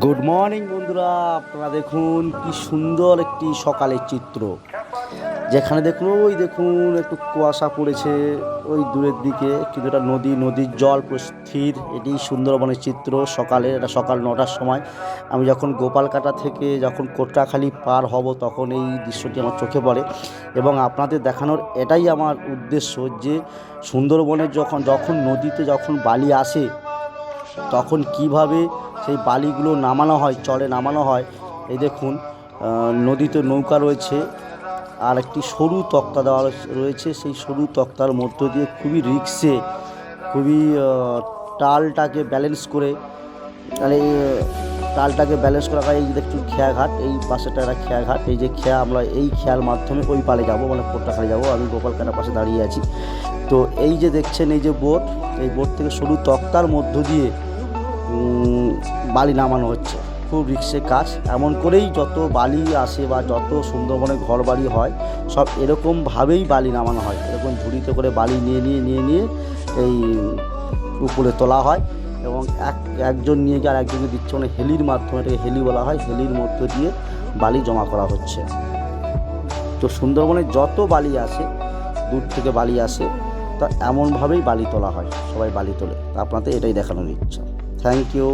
Good morning বন্ধুরা, আপনারা দেখুন কি সুন্দর একটি সকালের চিত্র। যেখানে দেখুন দেখুন একটু কুয়াশা পড়েছে ওই দূরের দিকে, কিন্তু এটা নদীর জল পুরো স্থির। এটি সুন্দরবনের চিত্র সকালে, এটা সকাল 9টার সময়। আমি যখন গোপালকাটা থেকে যখন কোটরাখালি পার হব তখন এই দৃশ্যটি আমার চোখে পড়ে, এবং আপনাদের দেখানোর এটাই আমার উদ্দেশ্য যে সুন্দরবনের যখন নদীতে যখন বালি আসে তখন কিভাবে সেই বালিগুলো নামানো হয়, চরে নামানো হয়। এই দেখুন নদীতে নৌকা রয়েছে আর একটি সরু তক্তা দেওয়া রয়েছে। সেই সরু তক্তার মধ্য দিয়ে খুবই রিক্সে, খুবই টালটাকে ব্যালেন্স করে, তাহলে টালটাকে ব্যালেন্স করা হয়। এই যে দেখুন খেয়াঘাট, এই পাশেটা একটা খেয়াঘাট। এই যে খেয়া, আমরা এই খেয়ার মাধ্যমে ওই পালে যাব, মানে কোট্টাখালি যাব। আমি গোপালকাটার পাশে দাঁড়িয়ে আছি। তো এই যে দেখছেন এই যে বোট, এই বোট থেকে সরু তক্তার মধ্য দিয়ে বালি নামানো হচ্ছে। খুব রিস্কের কাজ। এমন করেই যত বালি আসে বা যত সুন্দরবনে ঘর বাড়ি হয় সব এরকমভাবেই বালি নামানো হয়। এরকম ঝুড়িতে করে বালি নিয়ে এই উপরে তোলা হয়, এবং একজন নিয়ে গিয়ে আর একজনকে দিচ্ছে, মানে হেলির মাধ্যমে, এটাকে হেলি বলা হয়। হেলির মধ্য দিয়ে বালি জমা করা হচ্ছে। তো সুন্দরবনে যত বালি আসে, দূর থেকে বালি আসে, তা এমনভাবেই বালি তোলা হয়। সবাই বালি তোলে। তা আপনাদের এটাই দেখানোর ইচ্ছা। Thank you.